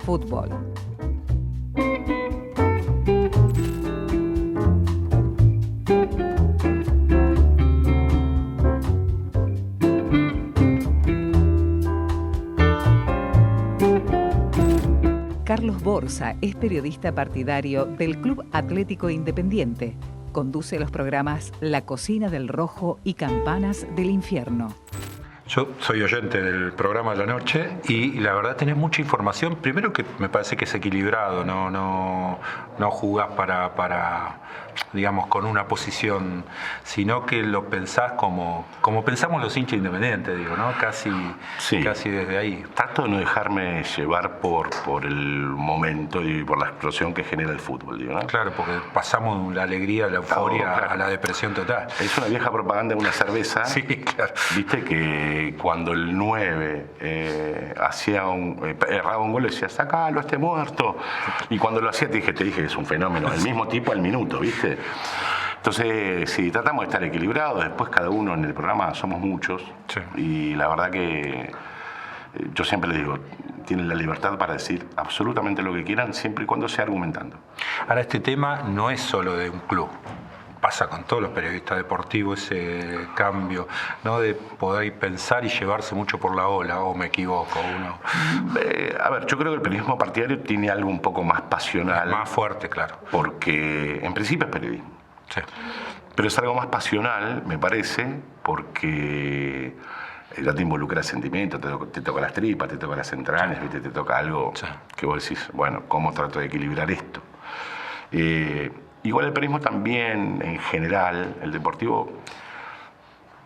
fútbol. Carlos Borsa es periodista partidario del Club Atlético Independiente. Conduce los programas La Cocina del Rojo y Campanas del Infierno. Yo soy oyente del programa de la noche y la verdad tenés mucha información. Primero que me parece que es equilibrado, no jugás para digamos, con una posición, sino que lo pensás como pensamos los hinchas independientes, digo, ¿no? Casi desde ahí. Trato de no dejarme llevar por el momento y por la explosión que genera el fútbol, digo, ¿no? Claro, porque pasamos de la alegría, la euforia, a la depresión total. Es una vieja propaganda de una cerveza. Sí, claro. Viste que cuando el 9 erraba un gol, decía, sacalo, esté muerto. Y cuando lo hacía te dije que es un fenómeno. El mismo tipo al minuto, ¿viste? Entonces, sí, tratamos de estar equilibrados. Después cada uno en el programa somos muchos. Sí. Y la verdad que yo siempre les digo, tienen la libertad para decir absolutamente lo que quieran, siempre y cuando sea argumentando. Ahora, este tema no es solo de un club. Pasa con todos los periodistas deportivos ese cambio, ¿no? De poder pensar y llevarse mucho por la ola, ¿o me equivoco uno? A ver, yo creo que el periodismo partidario tiene algo un poco más pasional. Más fuerte, claro. Porque en principio es periodismo. Sí. Pero es algo más pasional, me parece, porque ya te involucra sentimientos, te toca las tripas, te toca las entrañas, ¿viste? Te toca algo que vos decís, bueno, ¿cómo trato de equilibrar esto? Igual el periodismo también, en general, el deportivo,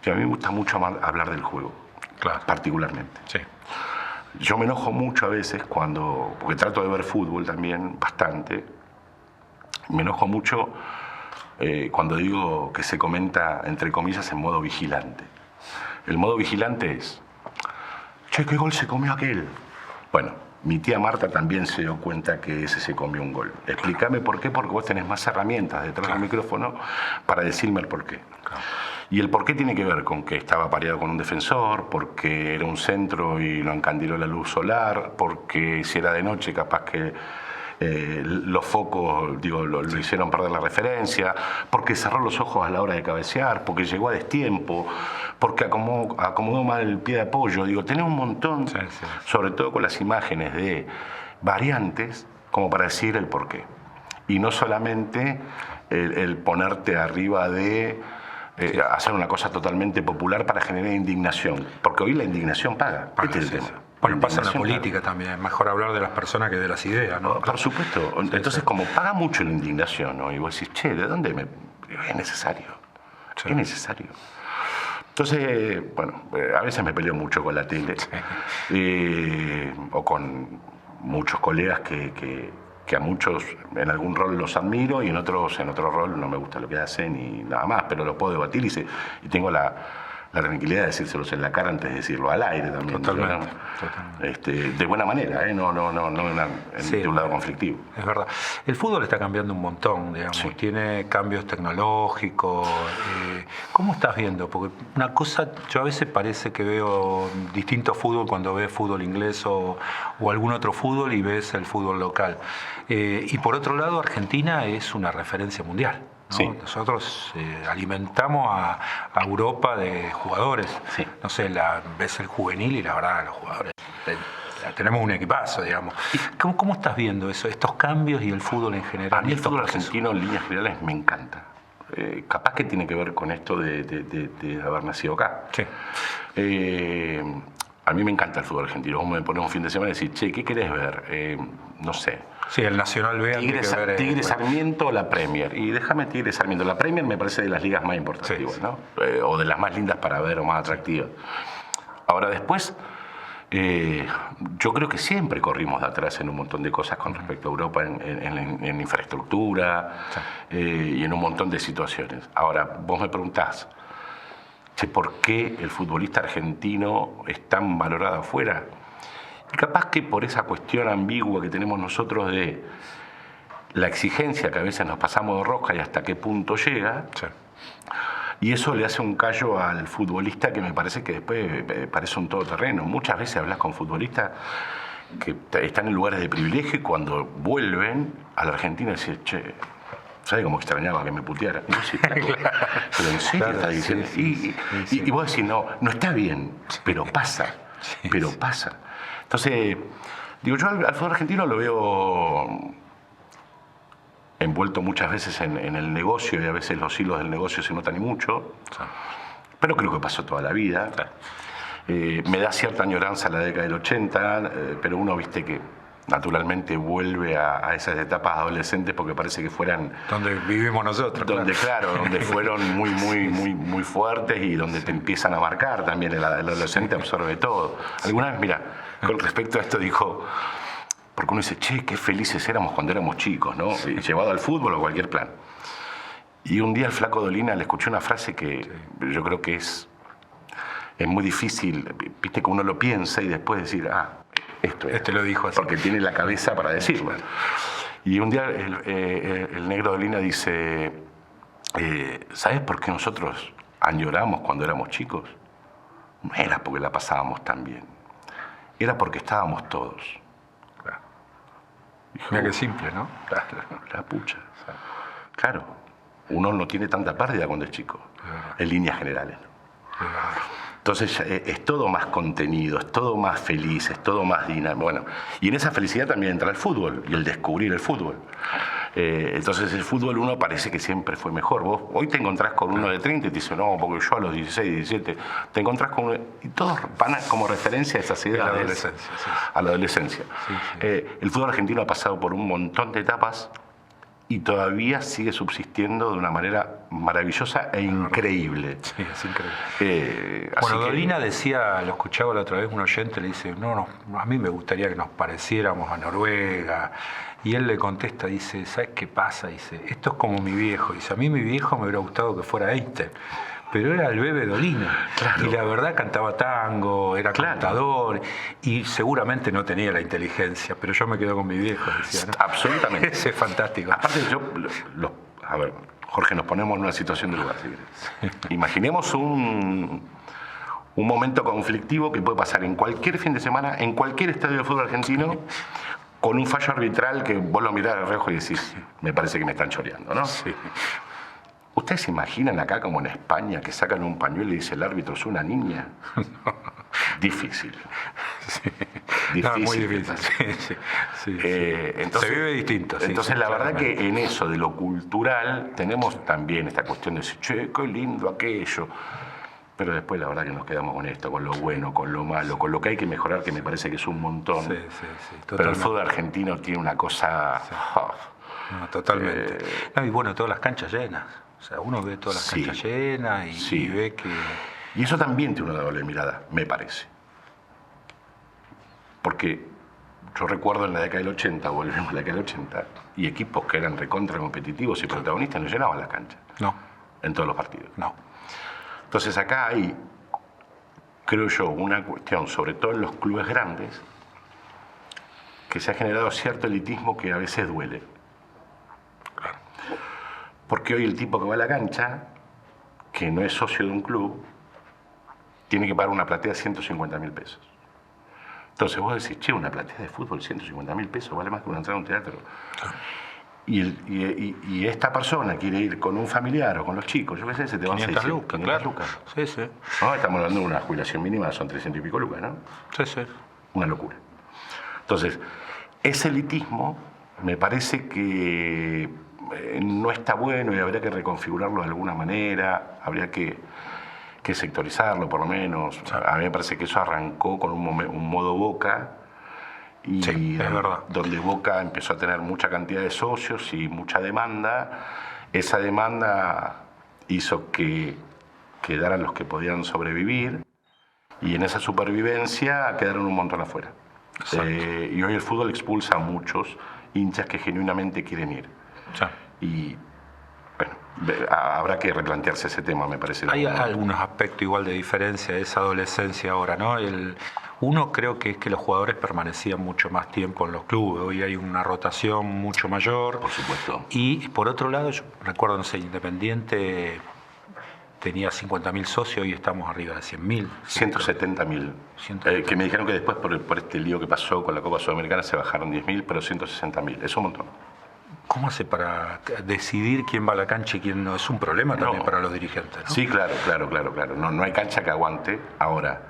que a mí me gusta mucho hablar del juego, claro, particularmente. Sí. Yo me enojo mucho a veces porque trato de ver fútbol también, bastante, me enojo mucho cuando digo que se comenta, entre comillas, en modo vigilante. El modo vigilante es, che, ¿qué gol se comió aquel? Bueno, mi tía Marta también se dio cuenta que ese se comió un gol. Explícame por qué, porque vos tenés más herramientas detrás del micrófono para decirme el por qué. Claro. Y el por qué tiene que ver con que estaba pareado con un defensor, porque era un centro y lo encandiló la luz solar, porque si era de noche capaz que los focos, lo hicieron perder la referencia, porque cerró los ojos a la hora de cabecear, porque llegó a destiempo, porque acomodó mal el pie de apoyo. Tenés un montón, sobre todo con las imágenes, de variantes como para decir el porqué. Y no solamente el ponerte arriba de hacer una cosa totalmente popular para generar indignación, porque hoy la indignación paga. Este es el tema. Bueno, pasa en la política también, es mejor hablar de las personas que de las ideas, ¿no? Por supuesto. Entonces, como paga mucho la indignación, ¿no? Y vos decís, che, ¿de dónde es necesario? Sí. Es necesario. Entonces, bueno, a veces me peleo mucho con la tele, o con muchos colegas que a muchos en algún rol los admiro y en otro rol no me gusta lo que hacen y nada más, pero lo puedo debatir y tengo la tranquilidad de decírselos en la cara antes de decirlo al aire también. Totalmente. De buena manera, no de un lado conflictivo. Es verdad. El fútbol está cambiando un montón, digamos. Sí. Tiene cambios tecnológicos. ¿Cómo estás viendo? Porque una cosa, yo a veces parece que veo distinto fútbol cuando ves fútbol inglés o algún otro fútbol y ves el fútbol local. Y por otro lado, Argentina es una referencia mundial, ¿no? Sí. Nosotros alimentamos a Europa de jugadores. Sí. No sé, ves el juvenil y la verdad, los jugadores tenemos un equipazo, digamos. ¿Cómo estás viendo eso, estos cambios y el fútbol en general? A mí el fútbol argentino en líneas generales me encanta. Capaz que tiene que ver con esto de haber nacido acá. Sí. A mí me encanta el fútbol argentino. Vos me pones un fin de semana y decís, che, ¿qué querés ver? No sé. Sí, el Nacional B. Tigre Sarmiento o la Premier. Y déjame Tigre Sarmiento. La Premier me parece de las ligas más importantes, sí, ¿no? O de las más lindas para ver o más atractivas. Ahora después, yo creo que siempre corrimos de atrás en un montón de cosas con respecto a Europa en infraestructura, sí, y en un montón de situaciones. Ahora, vos me preguntás, ¿por qué el futbolista argentino es tan valorado afuera? Y capaz que por esa cuestión ambigua que tenemos nosotros de la exigencia que a veces nos pasamos de rosca y hasta qué punto llega, sí, y eso le hace un callo al futbolista que me parece que después parece un todoterreno. Muchas veces hablas con futbolistas que están en lugares de privilegio y cuando vuelven a la Argentina dicen, che, ¿sabes cómo extrañaba que me puteara? Y vos decís, pero en serio estás diciendo. Y vos decís, no está bien, pero pasa. Pasa. Entonces, digo, yo al fútbol argentino lo veo envuelto muchas veces en el negocio y a veces los hilos del negocio se notan y mucho, pero creo que pasó toda la vida. Me da cierta añoranza la década del 80, pero uno, viste que naturalmente vuelve a esas etapas adolescentes porque parece que fueran... Donde vivimos nosotros. Donde fueron muy fuertes y donde te empiezan a marcar también. El adolescente absorbe todo. Alguna vez, mira, con respecto a esto dijo... Porque uno dice, che, qué felices éramos cuando éramos chicos, ¿no? Sí. Llevado al fútbol o cualquier plan. Y un día al flaco Dolina le escuché una frase que yo creo que es muy difícil, viste, que uno lo piensa y después decir, esto es. Este lo dijo así. Porque tiene la cabeza para decirlo. Y un día el negro Dolina dice, ¿sabes por qué nosotros añoramos cuando éramos chicos? No era porque la pasábamos tan bien, era porque estábamos todos. Mira qué simple, ¿no? La pucha. Claro, uno no tiene tanta pérdida cuando es chico, en líneas generales. Entonces es todo más contenido, es todo más feliz, es todo más dinámico. Bueno, y en esa felicidad también entra el fútbol y el descubrir el fútbol. Entonces el fútbol uno parece que siempre fue mejor. Vos hoy te encontrás con uno de 30 y te dice, no, porque yo a los 16, 17, te encontrás con uno, y todos van como referencia a esas edades. La adolescencia, sí. A la adolescencia. Sí. El fútbol argentino ha pasado por un montón de etapas y todavía sigue subsistiendo de una manera maravillosa e increíble. Sí, es increíble. Bueno, Dolina decía, lo escuchaba la otra vez, un oyente le dice, no, a mí me gustaría que nos pareciéramos a Noruega. Y él le contesta, dice, ¿sabes qué pasa? Dice, esto es como mi viejo. Dice, a mí mi viejo me hubiera gustado que fuera Einstein. Pero era el bebé Dolina. Claro. Y la verdad cantaba tango, era cantador y seguramente no tenía la inteligencia, pero yo me quedo con mi viejo, decía, ¿no? Absolutamente. Ese es fantástico. Aparte a ver, Jorge, nos ponemos en una situación de lugar. ¿Sí? Imaginemos un momento conflictivo que puede pasar en cualquier fin de semana, en cualquier estadio de fútbol argentino, con un fallo arbitral que vos lo mirás de reojo y decís, me parece que me están choreando, ¿no? Sí. ¿Ustedes se imaginan acá como en España que sacan un pañuelo y dice el árbitro es una niña? No. Difícil. Sí. Difícil. No, muy difícil. Sí. Entonces, se vive distinto. Entonces la verdad que en eso de lo cultural tenemos también esta cuestión de decir, che, qué lindo aquello. Pero después la verdad que nos quedamos con esto, con lo bueno, con lo malo, con lo que hay que mejorar, que me parece que es un montón. Sí, pero el fútbol argentino tiene una cosa... Sí. No, totalmente. Y bueno, todas las canchas llenas. O sea, uno ve todas las canchas llenas y ve que... Y eso también tiene una doble mirada, me parece. Porque yo recuerdo en la década del 80, volvemos a la década del 80, y equipos que eran recontra competitivos y protagonistas no llenaban las canchas. No. En todos los partidos. No. Entonces acá hay, creo yo, una cuestión, sobre todo en los clubes grandes, que se ha generado cierto elitismo que a veces duele. Porque hoy el tipo que va a la cancha, que no es socio de un club, tiene que pagar una platea de 150.000 pesos. Entonces vos decís, che, una platea de fútbol, 150.000 pesos, vale más que una entrada a un teatro. Y esta persona quiere ir con un familiar o con los chicos, yo qué sé, se te van 500 lucas, 500 claro. lucas. Sí. No, estamos hablando de una jubilación mínima, son 300 y pico lucas, ¿no? Sí. Una locura. Entonces, ese elitismo me parece que no está bueno y habría que reconfigurarlo de alguna manera, habría que sectorizarlo por lo menos. A mí me parece que eso arrancó con un modo Boca, y es verdad. Donde Boca empezó a tener mucha cantidad de socios y mucha demanda. Esa demanda hizo que quedaran los que podían sobrevivir y en esa supervivencia quedaron un montón afuera. Y hoy el fútbol expulsa a muchos hinchas que genuinamente quieren ir. Y bueno, habrá que replantearse ese tema, me parece. Hay algunos aspectos igual de diferencia de esa adolescencia ahora, ¿no? Uno creo que es que los jugadores permanecían mucho más tiempo en los clubes. Hoy hay una rotación mucho mayor. Por supuesto. Y por otro lado, yo recuerdo, no sé, Independiente tenía 50.000 socios y estamos arriba de 100.000. 170.000. Que me dijeron que después, por este lío que pasó con la Copa Sudamericana, se bajaron 10.000, pero 160.000. Es un montón. ¿Cómo hace para decidir quién va a la cancha y quién no? Es un problema también para los dirigentes, ¿no? Sí, claro. No hay cancha que aguante. Ahora,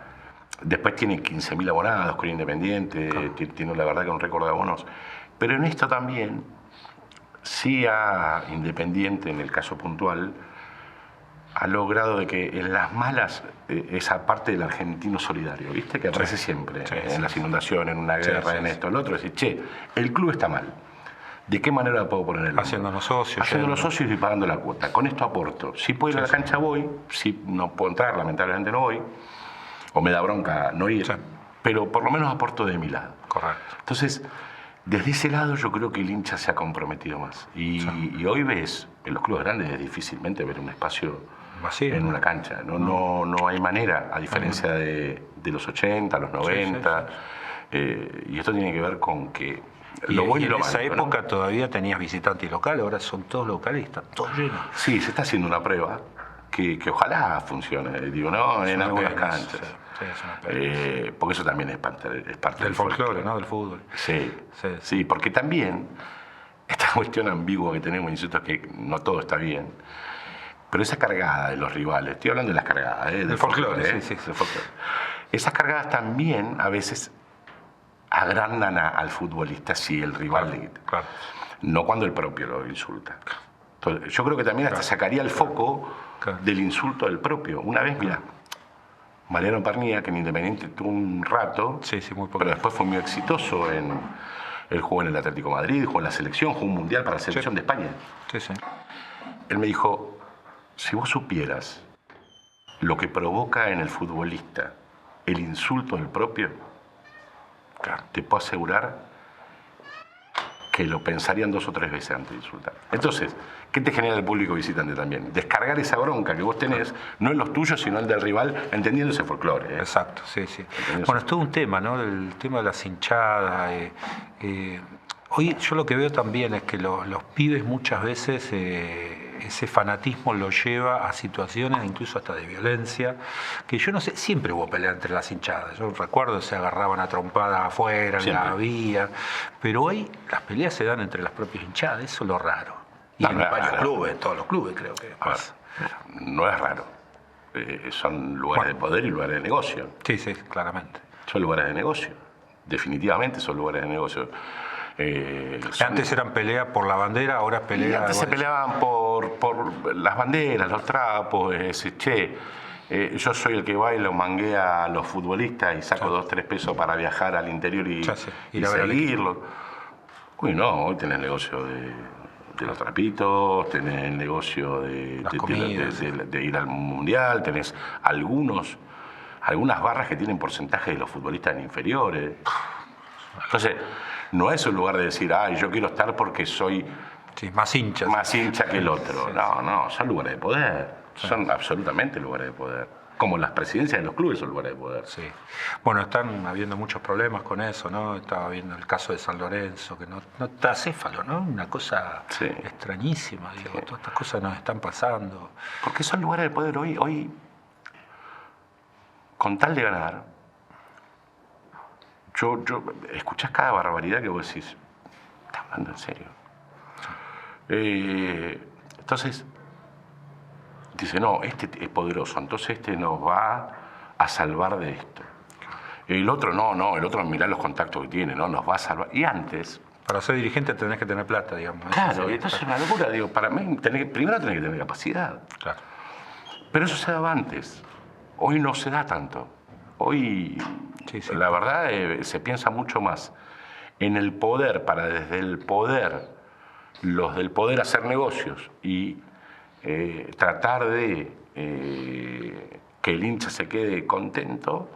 después tiene 15.000 abonados con Independiente, tiene la verdad que un récord de abonos. Pero en esto también, sí a Independiente, en el caso puntual, ha logrado de que en las malas, esa parte del argentino solidario, ¿viste? Que aparece siempre, en las inundaciones, en una guerra, en esto, en lo otro, decir, che, el club está mal. ¿De qué manera la puedo poner el Haciéndonos socios. Haciéndonos socios y pagando la cuota. Con esto aporto. Si puedo ir a la cancha voy, si no puedo entrar, lamentablemente no voy, o me da bronca no ir, pero por lo menos aporto de mi lado. Correcto. Entonces, desde ese lado yo creo que el hincha se ha comprometido más. Y hoy ves, en los clubes grandes es difícilmente ver un espacio vacío en una cancha. No hay manera, a diferencia de los 80, los 90. Y esto tiene que ver con que lo bueno y lo malo. En esa época todavía tenías visitantes locales, ahora son todos locales y están todos llenos. Sí, se está haciendo una prueba que ojalá funcione, digo, ¿no? En algunas canchas. Sí, es una pena. Porque eso también es parte del folclore, ¿no? Del fútbol. Sí, porque también esta cuestión ambigua que tenemos, insisto, es que no todo está bien. Pero esa cargada de los rivales, estoy hablando de las cargadas, del folclore, sí. Del folclore. Esas cargadas también a veces agrandan al futbolista si el rival le quita. Claro. No cuando el propio lo insulta. Entonces, yo creo que también hasta sacaría el foco del insulto del propio. Una vez, mira, Mariano Pernía, que en Independiente tuvo un rato, muy poco, pero después fue muy exitoso él jugó en el Atlético de Madrid, jugó en la selección, jugó un mundial para la selección de España. Sí. Él me dijo, si vos supieras lo que provoca en el futbolista el insulto del propio, te puedo asegurar que lo pensarían 2 o 3 veces antes de insultar. Entonces, ¿qué te genera el público visitante también? Descargar esa bronca que vos tenés, no en los tuyos, sino en del rival, entendiendo ese folclore. Exacto, sí. Bueno, es todo un tema, ¿no? El tema de las hinchadas. Hoy yo lo que veo también es que los pibes muchas veces ese fanatismo lo lleva a situaciones incluso hasta de violencia, que yo no sé, siempre hubo pelea entre las hinchadas. Yo recuerdo se agarraban a trompadas afuera, en la vía, pero hoy las peleas se dan entre las propias hinchadas, eso es lo raro. Y en varios clubes, en todos los clubes creo que pasa. No es raro. Son lugares de poder y lugares de negocio. Sí, claramente. Son lugares de negocio. Definitivamente son lugares de negocio. Antes eran peleas por la bandera, ahora es pelea... Antes se peleaban por las banderas, los trapos, yo soy el que va y lo manguea a los futbolistas y saco 2 o 3 pesos para viajar al interior y seguirlo. Hoy no, hoy tenés negocio de los trapitos, tenés el negocio de ir al mundial, tenés algunas barras que tienen porcentaje de los futbolistas en inferiores. Entonces, no es un lugar de decir, yo quiero estar porque soy más hincha que el otro. No, son lugares de poder. Son absolutamente lugares de poder. Como las presidencias de los clubes son lugares de poder. Sí. Bueno, están habiendo muchos problemas con eso, ¿no? Estaba viendo el caso de San Lorenzo, que no está acéfalo, ¿no? Una cosa extrañísima, digo. Todas estas cosas nos están pasando. Porque son lugares de poder hoy con tal de ganar. Yo escuchás cada barbaridad que vos decís, ¿estás hablando en serio? Entonces, dice, no, este es poderoso, entonces este nos va a salvar de esto. El otro el otro mirá los contactos que tiene, ¿no? Nos va a salvar. Y antes... Para ser dirigente tenés que tener plata, digamos. Claro, entonces es una locura, digo, para mí primero tenés que tener capacidad. Claro. Pero eso se daba antes, hoy no se da tanto. Hoy, la verdad, se piensa mucho más en el poder, para desde el poder, los del poder hacer negocios y tratar de que el hincha se quede contento,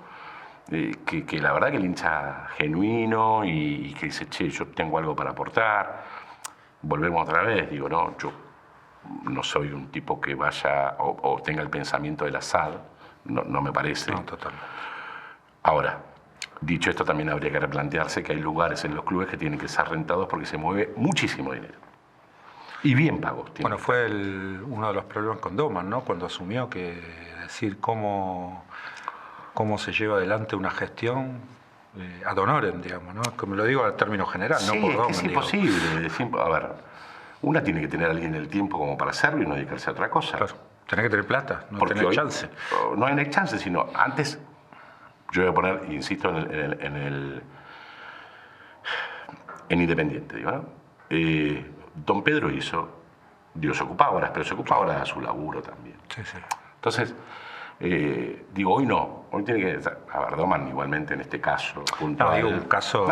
que la verdad que el hincha genuino y que dice, yo tengo algo para aportar. Volvemos otra vez, digo, yo no soy un tipo que vaya o tenga el pensamiento del Assad, no me parece. No, totalmente. Ahora, dicho esto, también habría que replantearse que hay lugares en los clubes que tienen que ser rentados porque se mueve muchísimo dinero. Y bien pagos. Bueno, fue uno de los problemas con Doman, ¿no? Cuando asumió que decir cómo se lleva adelante una gestión ad honorem, digamos, ¿no? Como lo digo en términos generales, sí, no por Doman. Es imposible. A ver, una tiene que tener a alguien el tiempo como para hacerlo y no dedicarse a otra cosa. Claro, tenés que tener plata, no Porque tener chance. No hay chance, sino antes, yo voy a poner, insisto, en Independiente, digo, ¿no? Don Pedro Dios ocupaba horas, pero se ocupaba horas a su laburo también. Sí, sí. Entonces, digo, hoy no. Hoy tiene que... A ver, Doman igualmente en este caso. No, digo un caso...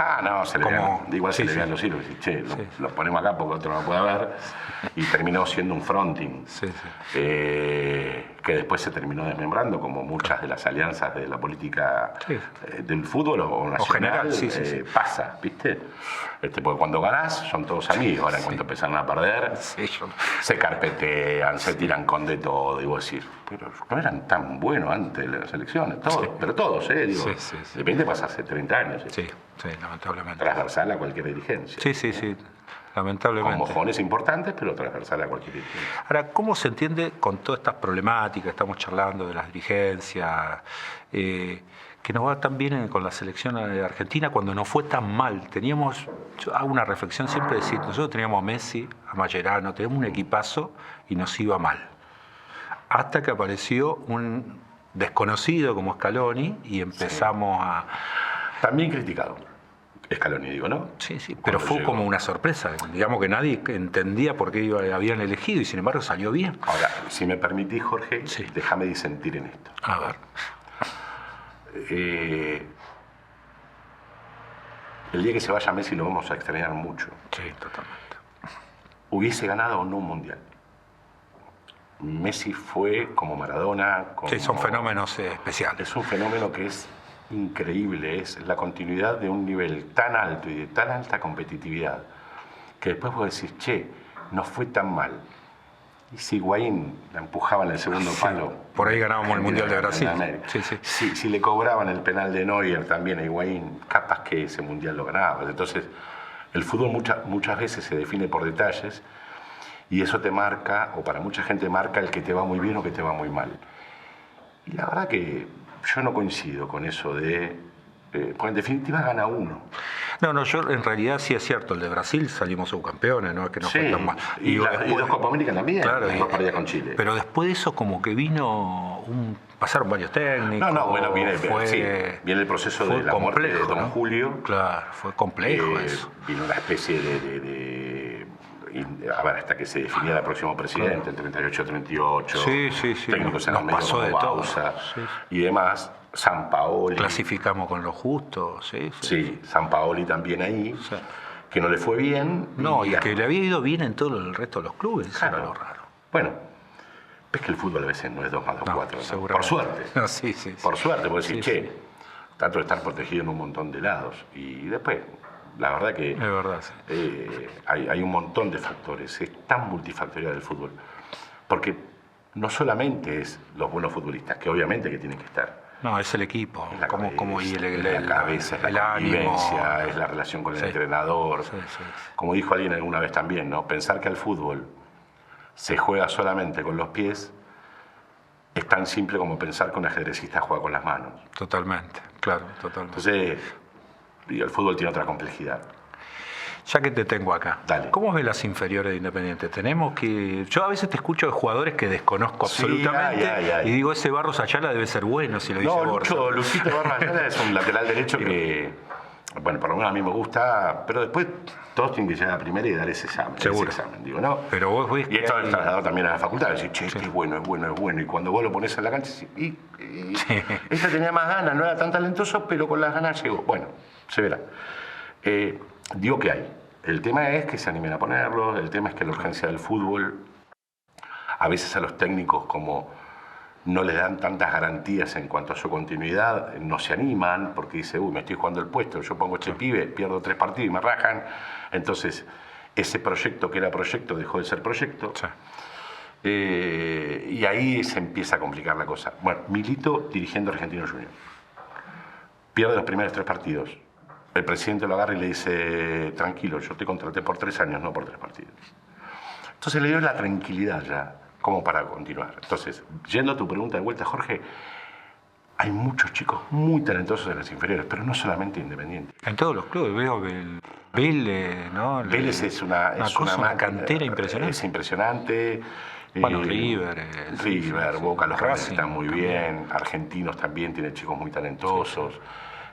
Igual se le vean los hilos y che, lo ponemos acá porque otro no lo puede ver. Y terminó siendo un fronting. Sí, sí. Que después se terminó desmembrando, como muchas de las alianzas de la política del fútbol o nacional. O general, pasa, ¿viste? Porque cuando ganás son todos amigos. Ahora, cuando empezaron a perder, se carpetean, se tiran con de todo. Y vos decís, pero no eran tan buenos antes de las elecciones. Todos, pero todos, digo. Depende, pasa hace 30 años. Sí, lamentablemente. Transversal a cualquier dirigencia. Sí. Lamentablemente. Con mojones importantes, pero transversal a cualquier dirigencia. Ahora, ¿cómo se entiende con todas estas problemáticas? Estamos charlando de las dirigencias, que nos va tan bien con la selección de Argentina cuando no fue tan mal. Yo hago una reflexión siempre de decir, nosotros teníamos a Messi, a Mascherano, teníamos un equipazo y nos iba mal. Hasta que apareció un desconocido como Scaloni y empezamos a... También criticado. Scaloni, digo, ¿no? Sí, pero fue como una sorpresa. Digamos que nadie entendía por qué habían elegido y sin embargo salió bien. Ahora, si me permitís, Jorge, déjame disentir en esto. A ver. El día que se vaya Messi lo vamos a extrañar mucho. Sí, totalmente. Hubiese ganado o no un mundial. Messi fue como Maradona. Son fenómenos especiales. Es un fenómeno que es increíble, es la continuidad de un nivel tan alto y de tan alta competitividad que después vos decís, che, no fue tan mal. Y si Higuaín la empujaba en el segundo palo... Por ahí ganábamos el Mundial de Brasil. Si le cobraban el penal de Neuer también a Higuaín, capaz que ese Mundial lo ganaba. Entonces, el fútbol muchas veces se define por detalles y eso te marca, o para mucha gente marca el que te va muy bien o que te va muy mal. Y la verdad que yo no coincido con eso porque en definitiva gana uno. No, yo en realidad sí es cierto, el de Brasil salimos subcampeones, ¿no? Es que no fue tan mal. Y dos Copa América también, claro, dos partidas con Chile. Pero después de eso como que pasaron varios técnicos. Bueno, viene el proceso de la muerte de Don Julio. Claro, fue complejo eso. Vino una especie hasta que se definía el próximo presidente, el 38-38. Técnicos en los medios como Bausa y demás. Sampaoli. Clasificamos con lo justo, Sí, Sampaoli también ahí, que no le fue bien. No, y que le había ido bien en todo el resto de los clubes, claro. Era lo raro. Bueno, ves que el fútbol a veces no es 2 más 2, 4. ¿no? Por suerte. No, Por suerte, porque decir, trato de estar protegido en un montón de lados. Y después, la verdad que... Es verdad, hay un montón de factores. Es tan multifactorial el fútbol. Porque no solamente es los buenos futbolistas, que obviamente que tienen que estar. No, es el equipo, la cabeza, es la convivencia, es la relación con el entrenador. Como dijo alguien alguna vez también, ¿no? Pensar que al fútbol se juega solamente con los pies es tan simple como pensar que un ajedrecista juega con las manos. Totalmente, claro, totalmente. Entonces, el fútbol tiene otra complejidad. Ya que te tengo acá, dale. ¿Cómo ves las inferiores de Independiente? Yo a veces te escucho de jugadores que desconozco absolutamente y digo, ese Barros Ayala debe ser bueno si lo dice Borja. Luchito Barros Ayala es un lateral derecho que, bueno, por lo menos a mí me gusta, pero después todos tienen que llegar a la primera y dar ese examen. Seguro. Digo, ¿no? Pero vos ves y esto es trasladado también a la facultad, decir, che, este es bueno. Y cuando vos lo pones en la cancha, este tenía más ganas, no era tan talentoso, pero con las ganas llegó. Bueno, se verá. Digo que hay. El tema es que se animen a ponerlo, el tema es que la urgencia del fútbol, a veces a los técnicos como no les dan tantas garantías en cuanto a su continuidad, no se animan porque dice, me estoy jugando el puesto, yo pongo este pibe, pierdo 3 partidos y me rajan. Entonces, ese proyecto que era proyecto dejó de ser proyecto. Y ahí se empieza a complicar la cosa. Bueno, Milito dirigiendo Argentino Junior. Pierde los primeros 3 partidos. El presidente lo agarra y le dice, tranquilo, yo te contraté por 3 años, no por 3 partidos. Entonces le dio la tranquilidad ya, como para continuar. Entonces, yendo a tu pregunta de vuelta, Jorge, hay muchos chicos muy talentosos en las inferiores, pero no solamente Independiente. En todos los clubes veo que el Vélez, ¿no? Vélez es una cantera impresionante. Es impresionante. Bueno, River, Boca, los Racing están muy también. bien. Argentinos también tienen chicos muy talentosos.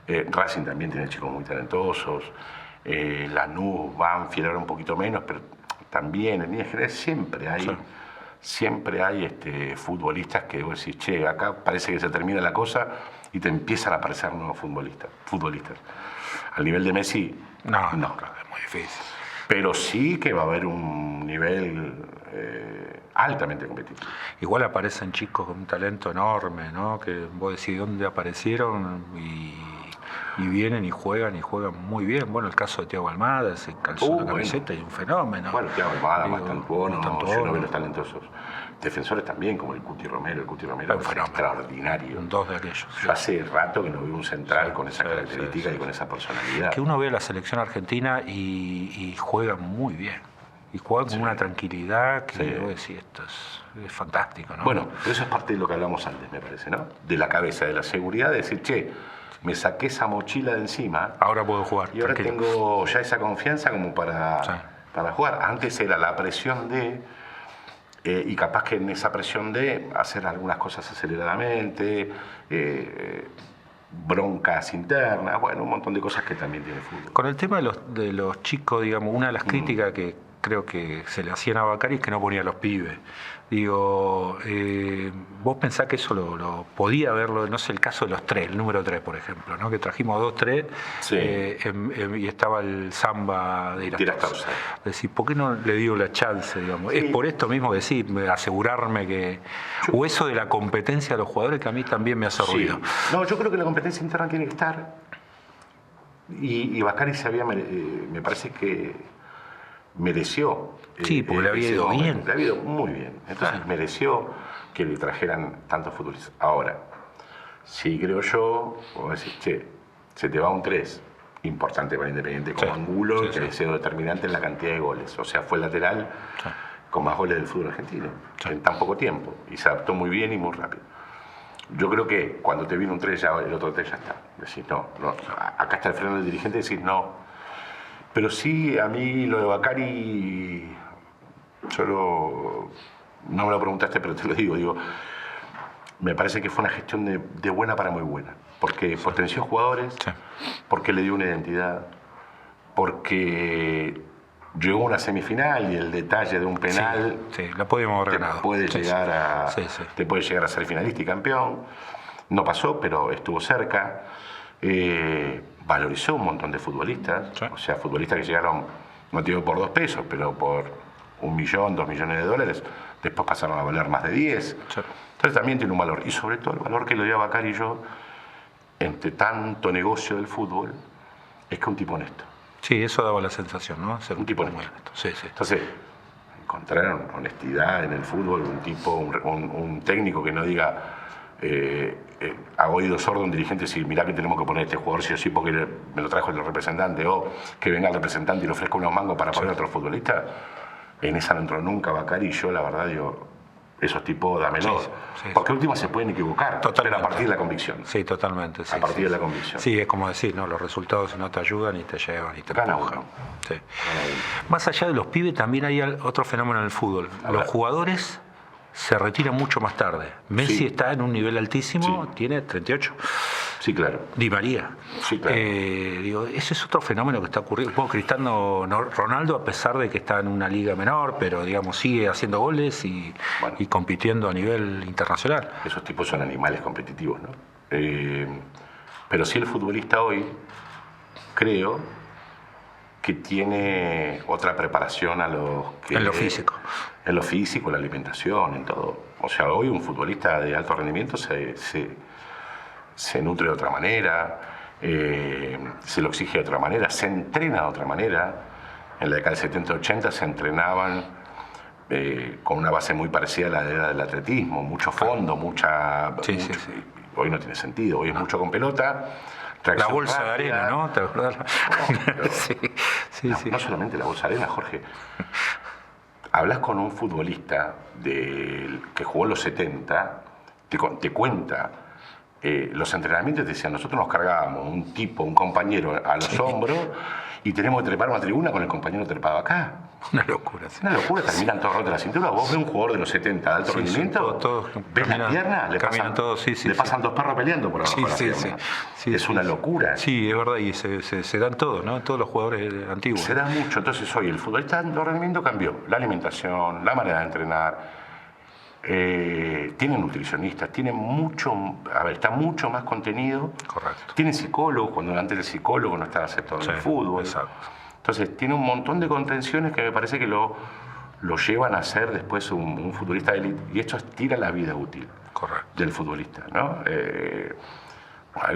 Racing también tiene chicos muy talentosos. Lanús, Banfield, ahora un poquito menos, pero también en líneas generales siempre hay futbolistas que vos decís, che, acá parece que se termina la cosa y te empiezan a aparecer nuevos futbolistas. Al nivel de Messi, no, es muy difícil. pero sí que va a haber un nivel altamente competitivo. Igual aparecen chicos con un talento enorme, ¿no? Que vos decís dónde aparecieron y vienen y juegan muy bien. Bueno, el caso de Thiago Almada, se calzó la camiseta y un fenómeno. Bueno, Thiago Almada, Mastantuono, Mastantuono. talentosos. Defensores también, como el Cuti Romero. El Cuti Romero es extraordinario. Dos de aquellos. Yo hace rato que no veo un central con esa característica y con esa personalidad. Que uno ve a la selección argentina y juega muy bien. Y juega con una tranquilidad que vos decís, esto es fantástico, ¿no? Bueno, pero eso es parte de lo que hablamos antes, me parece, ¿no? De la cabeza, de la seguridad, de decir, che, me saqué esa mochila de encima. Ahora puedo jugar. Y ahora tengo ya esa confianza como para jugar. Antes era la presión de, y capaz que en esa presión de hacer algunas cosas aceleradamente, broncas internas, bueno, un montón de cosas que también tiene el fútbol. Con el tema de los chicos, digamos, una de las críticas que creo que se le hacían a Bacari es que no ponía a los pibes. Digo, vos pensás que eso lo podía verlo, no sé, el caso de los tres, el número 3, por ejemplo, ¿no? Que trajimos 2-3 y estaba el Samba de Irastorza. Decir, ¿por qué no le digo la chance, digamos? Sí. Es por esto mismo que sí, asegurarme que... O eso de la competencia de los jugadores que a mí también me hace ruido. No, yo creo que la competencia interna tiene que estar. Y Bacari me parece que mereció. Sí, porque le había ido bien. Le había ido muy bien. Entonces mereció que le trajeran tantos futbolistas. Ahora, sí creo yo, vos decís, che, se te va un 3 importante para Independiente como Angulo, que ha sido determinante en la cantidad de goles. O sea, fue el lateral con más goles del fútbol argentino en tan poco tiempo. Y se adaptó muy bien y muy rápido. Yo creo que cuando te viene un 3, ya el otro 3 ya está. Decís, no, acá está el freno del dirigente, decís, no. Pero sí, a mí lo de Bacari, no me lo preguntaste, pero te lo digo, me parece que fue una gestión de buena para muy buena, porque potenció jugadores, porque le dio una identidad, porque llegó a una semifinal y el detalle de un penal la podíamos haber ganado. Te puede llegar a ser finalista y campeón. No pasó, pero estuvo cerca. Valorizó un montón de futbolistas, o sea, futbolistas que llegaron, no te digo por 2 pesos, pero por 1 millón, 2 millones de dólares, después pasaron a valer más de 10. Entonces también tiene un valor, y sobre todo el valor que le dio a Bacari y yo, entre tanto negocio del fútbol, es que es un tipo honesto. Sí, eso daba la sensación, ¿no? Ser un tipo honesto. Entonces, encontraron honestidad en el fútbol, un técnico que no diga... a oído sordo un dirigente decir, mirá que tenemos que poner este jugador sí o sí porque me lo trajo el representante, o que venga el representante y le ofrezca unos mangos para poner a otro futbolista. En esa no entró nunca Bacari, y yo la verdad digo, esos tipos dámelo, porque última se pueden equivocar, pero a partir de la convicción. Sí, totalmente. A partir de la convicción. Sí, es como decir, ¿no? Los resultados no te ayudan y te llevan y te empujan. Más allá de los pibes también hay otro fenómeno en el fútbol. Los jugadores se retira mucho más tarde. Messi está en un nivel altísimo, tiene 38. Sí, claro. Di María. Sí, claro. Ese es otro fenómeno que está ocurriendo. Bueno, Cristiano Ronaldo, a pesar de que está en una liga menor, pero digamos sigue haciendo goles y compitiendo a nivel internacional. Esos tipos son animales competitivos, ¿no? Pero sí el futbolista hoy, creo, que tiene otra preparación a los que... En lo físico. En lo físico, en la alimentación, en todo. O sea, hoy un futbolista de alto rendimiento se nutre de otra manera, se lo exige de otra manera, se entrena de otra manera. En la década del 70-80 se entrenaban con una base muy parecida a la del atletismo, mucho fondo, Hoy no tiene sentido, hoy es mucho con pelota. La bolsa rápida. De arena, ¿no? ¿Te acuerdas? No solamente la bolsa de arena, Jorge. hablas con un futbolista que jugó en los 70, te cuenta. Los entrenamientos te decían, nosotros nos cargábamos un compañero a los hombros y tenemos que trepar una tribuna con el compañero trepado acá. Una locura. Sí. Una locura, terminan todos rotos de la cintura. Vos ves un jugador de los 70 de alto rendimiento, todos ves la pierna, le pasan dos perros peleando por abajo de la pierna. Es una locura. Sí, es verdad, y se dan todos, ¿no? Todos los jugadores antiguos. Se dan mucho. Entonces hoy el futbolista de alto rendimiento cambió. La alimentación, la manera de entrenar. Tienen nutricionistas, tienen está mucho más contenido. Correcto. Tienen psicólogos, cuando antes el psicólogo no estaba aceptado en el fútbol. Exacto. Entonces tiene un montón de contenciones que me parece que lo llevan a ser después un futbolista de élite, y esto estira la vida útil del futbolista, ¿no?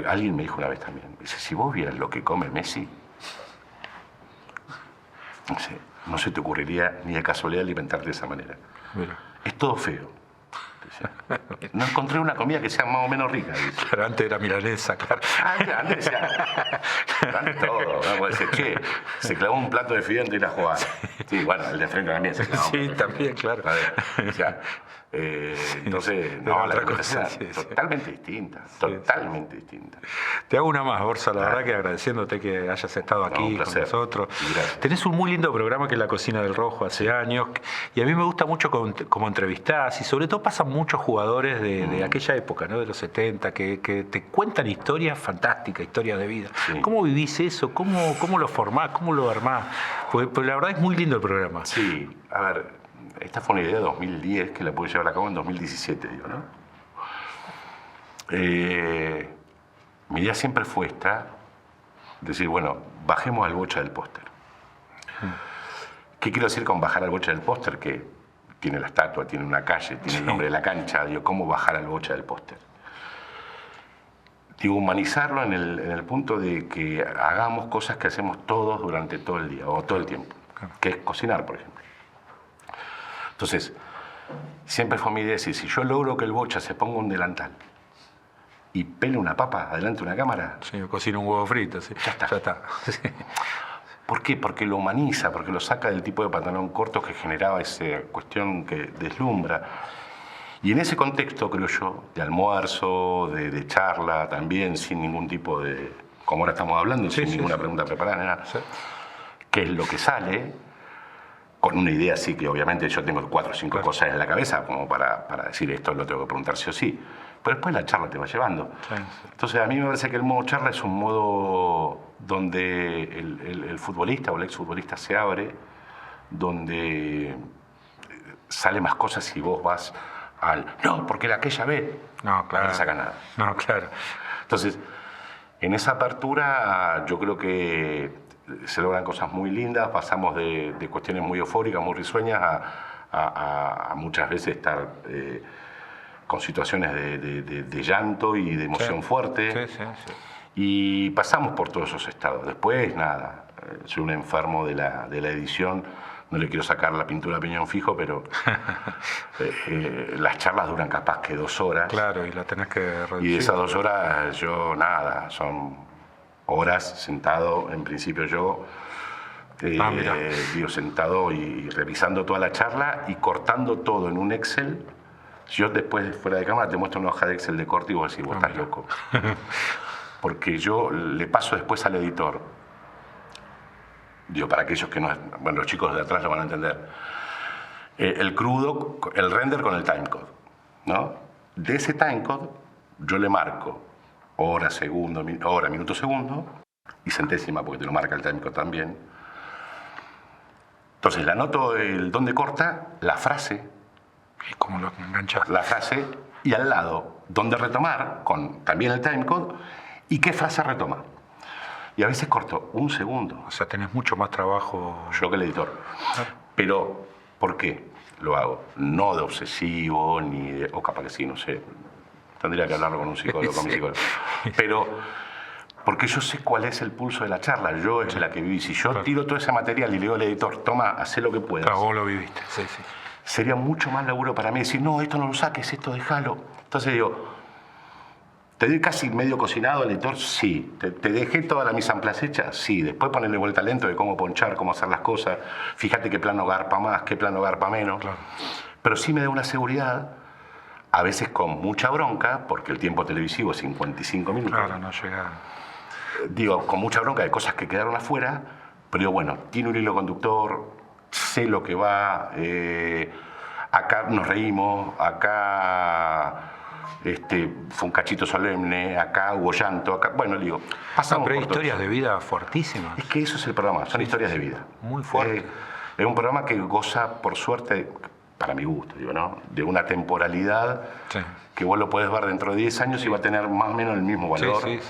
Alguien me dijo una vez también, dice, si vos vieras lo que come Messi, no se te ocurriría ni de casualidad alimentarte de esa manera. Mira. Es todo feo. No encontré una comida que sea más o menos rica. Dice. Pero antes era milanesa, claro. Antes decía, antes todo. ¿No? Puede decir, che, se clavó un plato de fideo antes de ir a jugar. Sí, bueno, el de frente también se clavó. Sí, también, claro. O sea, entonces, no, la cosa es totalmente distinta. Totalmente distinta. Te hago una más, Borsa, la verdad que agradeciéndote que hayas estado aquí con nosotros. Tenés un muy lindo programa que es La Cocina del Rojo hace años, y a mí me gusta mucho como entrevistás, y sobre todo pasan muchos jugadores de aquella época, ¿no? De los 70, que te cuentan historias fantásticas, historias de vida. Sí. ¿Cómo vivís eso? ¿Cómo lo formás? ¿Cómo lo armás? Pues la verdad es muy lindo el programa. Sí, a ver, esta fue una idea de 2010 que la pude llevar a cabo en 2017, digo, ¿no? Mi idea siempre fue decir, bueno, bajemos al bocha del póster. ¿Qué quiero decir con bajar al bocha del póster? Que tiene la estatua, tiene una calle, tiene el nombre de la cancha. Digo, ¿cómo bajar al bocha del póster? Digo, humanizarlo en el punto de que hagamos cosas que hacemos todos durante todo el día o todo el tiempo, que es cocinar, por ejemplo. Entonces, siempre fue mi idea decir, si yo logro que el bocha se ponga un delantal y pele una papa adelante de una cámara... Sí, cocina un huevo frito, sí. Ya está. Sí. ¿Por qué? Porque lo humaniza, porque lo saca del tipo de pantalón corto que generaba esa cuestión que deslumbra. Y en ese contexto, creo yo, de almuerzo, de charla también, sin ningún tipo de... Como ahora estamos hablando, sin ninguna pregunta preparada, nada. Sí. ¿Qué es lo que sale? Con una idea así que obviamente yo tengo 4 o 5 cosas en la cabeza como para decir esto lo tengo que preguntar sí o sí. Pero después la charla te va llevando. Sí. Entonces a mí me parece que el modo charla es un modo donde el futbolista o el exfutbolista se abre, donde sale más cosas si vos vas no, porque aquella vez no le saca nada. No, claro. Entonces, en esa apertura yo creo que se logran cosas muy lindas, pasamos de cuestiones muy eufóricas, muy risueñas, a muchas veces estar con situaciones de llanto y de emoción fuerte. Sí. Y pasamos por todos esos estados. Después, nada, soy un enfermo de la edición, no le quiero sacar la pintura a piñón fijo, pero las charlas duran capaz que 2 horas. Claro, y la tenés que reducir. Y de esas 2 horas yo nada, son horas sentado, en principio yo, sentado y revisando toda la charla y cortando todo en un Excel. Yo después, fuera de cámara, te muestro una hoja de Excel de corte y vos decís, vos estás loco. Porque yo le paso después al editor, digo, para aquellos que no... Bueno, los chicos de atrás lo van a entender. El crudo, el render con el timecode, ¿no? De ese timecode yo le marco hora, segundo, hora, minuto, segundo, y centésima, porque te lo marca el timecode también. Entonces le anoto el dónde corta, la frase. ¿Y cómo lo enganchas? La frase, y al lado, dónde retomar, con también el timecode, y qué frase retoma. Y a veces corto 1 segundo. O sea, tenés mucho más trabajo. Yo que el editor. Pero, ¿por qué lo hago? No de obsesivo, ni de... O capaz que sí, no sé. Tendría que hablarlo con un psicólogo, con mi psicólogo. Pero, porque yo sé cuál es el pulso de la charla. Yo es la que viví. Si yo tiro todo ese material y le digo al editor, toma, haz lo que puedas. Claro, vos lo viviste. Sí. Sería mucho más laburo para mí decir, no, esto no lo saques, esto déjalo. Entonces digo, ¿Te doy casi medio cocinado el editor? Sí. ¿Te dejé toda la mise en place hecha? Sí. Después ponerle vuelta lento de cómo ponchar, cómo hacer las cosas. Fíjate qué plano garpa más, qué plano garpa menos. Claro. Pero sí me da una seguridad, a veces con mucha bronca, porque el tiempo televisivo es 55 minutos. Claro, no llega. Digo, con mucha bronca de cosas que quedaron afuera, pero digo, bueno, tiene un hilo conductor, sé lo que va, acá nos reímos, acá fue un cachito solemne, acá hubo llanto, acá, bueno, digo, pasamos pero hay por todo historias eso. de vida fuertísimas. Es que eso es el programa, son historias de vida. Muy fuerte. Es un programa que goza, por suerte, para mi gusto, digo, ¿no? De una temporalidad Sí. que vos lo podés ver dentro de 10 años y va a tener más o menos el mismo valor. Sí.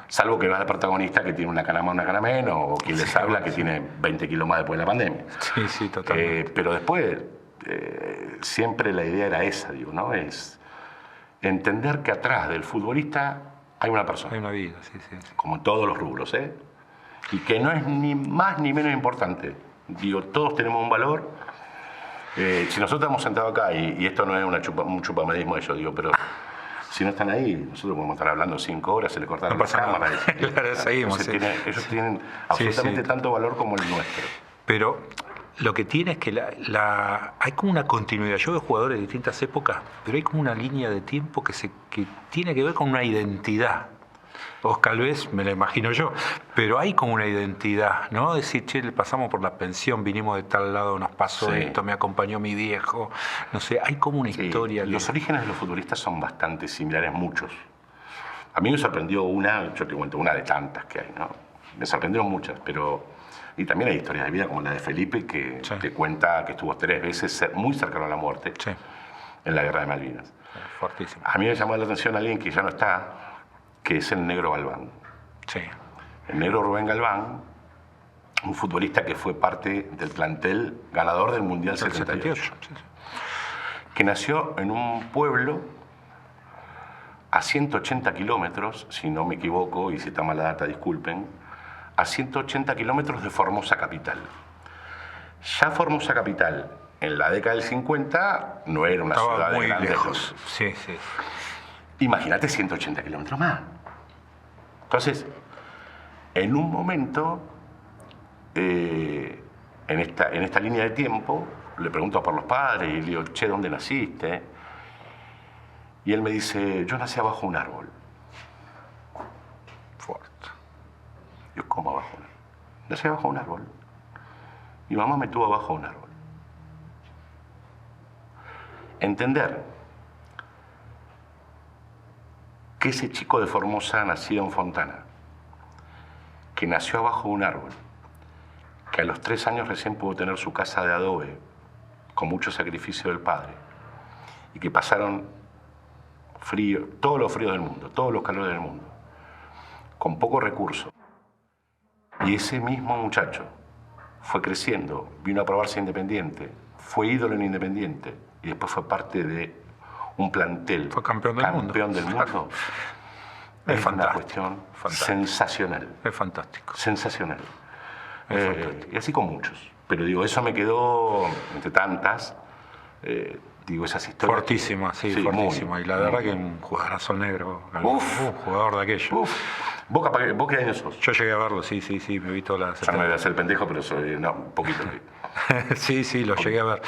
Salvo que veas al protagonista que tiene una cana más, una cana menos, o quien les habla que tiene 20 kilos más después de la pandemia. Sí, totalmente. Pero después, siempre la idea era esa, digo, ¿no? Es entender que atrás del futbolista hay una persona. Hay una vida, sí. Como en todos los rubros, ¿eh? Y que no es ni más ni menos importante. Digo, todos tenemos un valor. Si nosotros estamos sentados acá, y esto no es un chupamedismo de ellos, digo, pero si no están ahí, nosotros podemos estar hablando 5 horas, se le cortaron No las pasa nada. cámaras. Claro, seguimos, sí. Ellos tienen absolutamente Sí. tanto valor como el nuestro. Pero lo que tiene es que hay como una continuidad. Yo veo jugadores de distintas épocas, pero hay como una línea de tiempo que tiene que ver con una identidad. Oscar Vez, me la imagino yo, pero hay como una identidad, ¿no? Decir, che, le pasamos por la pensión, vinimos de tal lado, nos pasó Sí. esto, me acompañó mi viejo, no sé, hay como una Sí, historia. los orígenes de los futbolistas son bastante similares, muchos. A mí me sorprendió yo te cuento una de tantas que hay, ¿no? Me sorprendieron muchas, pero... Y también hay historias de vida como la de Felipe, que Sí. te cuenta que estuvo 3 veces muy cercano a la muerte Sí, en la Guerra de Malvinas. fuertísimo. A mí me llamó la atención alguien que ya no está, que es el Negro Galván. Sí, El Negro Rubén Galván, un futbolista que fue parte del plantel ganador del Mundial el 78. 78. Sí. Que nació en un pueblo a 180 kilómetros, si no me equivoco, y si está mala data, disculpen, a 180 kilómetros de Formosa capital. Ya Formosa capital, en la década del 50, no era una Estaba ciudad de muy grandes lejos. luces. Sí. Imagínate 180 kilómetros más. Entonces, en un momento, en esta línea de tiempo, le pregunto por los padres y le digo, che, ¿dónde naciste? Y él me dice, yo nací abajo de un árbol. Fuerte. Yo, ¿cómo abajo? Nací abajo de un árbol. Mi mamá me tuvo abajo de un árbol. Entender que ese chico de Formosa, nacido en Fontana, que nació abajo de un árbol, que a los 3 años recién pudo tener su casa de adobe, con mucho sacrificio del padre, y que pasaron frío, todos los fríos del mundo, todos los calores del mundo, con poco recurso. Y ese mismo muchacho fue creciendo, vino a probarse Independiente, fue ídolo en Independiente, y después fue parte de un plantel. Fue campeón del mundo. Es una fantástico, cuestión fantástico. sensacional. Es fantástico. Sensacional. Es fantástico. Y así con muchos. Pero digo, eso me quedó, entre tantas, digo, esas historias. Fortísima, sí, muy, fortísima. Y la verdad muy. que un jugadorazo negro. Uf. Un jugador de aquello. Uf. ¿Vos qué años sos? Yo llegué a verlo, sí, me vi todas las... Ya no me voy a hacer pendejo, pero soy, no, un poquito. Sí, lo llegué a ver.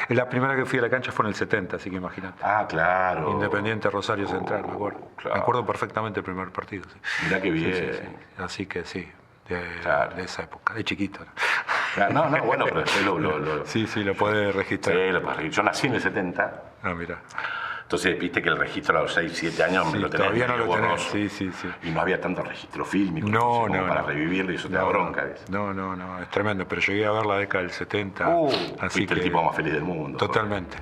La primera que fui a la cancha fue en el 70, así que imagínate. Ah, claro. Independiente Rosario Central, me acuerdo. Claro. Me acuerdo perfectamente el primer partido. Sí. Mirá qué bien. Sí. Así que sí, Claro. de esa época, de chiquito. No, bueno, pero después lo Sí, lo podés registrar. Sí, lo puedes registrar. Yo nací en el 70, Ah, mira. entonces viste que el registro a los 6, 7 años me Sí, lo tenés todavía no medio lo tenés. borroso. Sí. Y no había tanto registro fílmico No, como para revivirlo y eso te da bronca. ¿ves? No, es tremendo, pero llegué a ver la década del 70. Fuiste el tipo más feliz del mundo. Totalmente.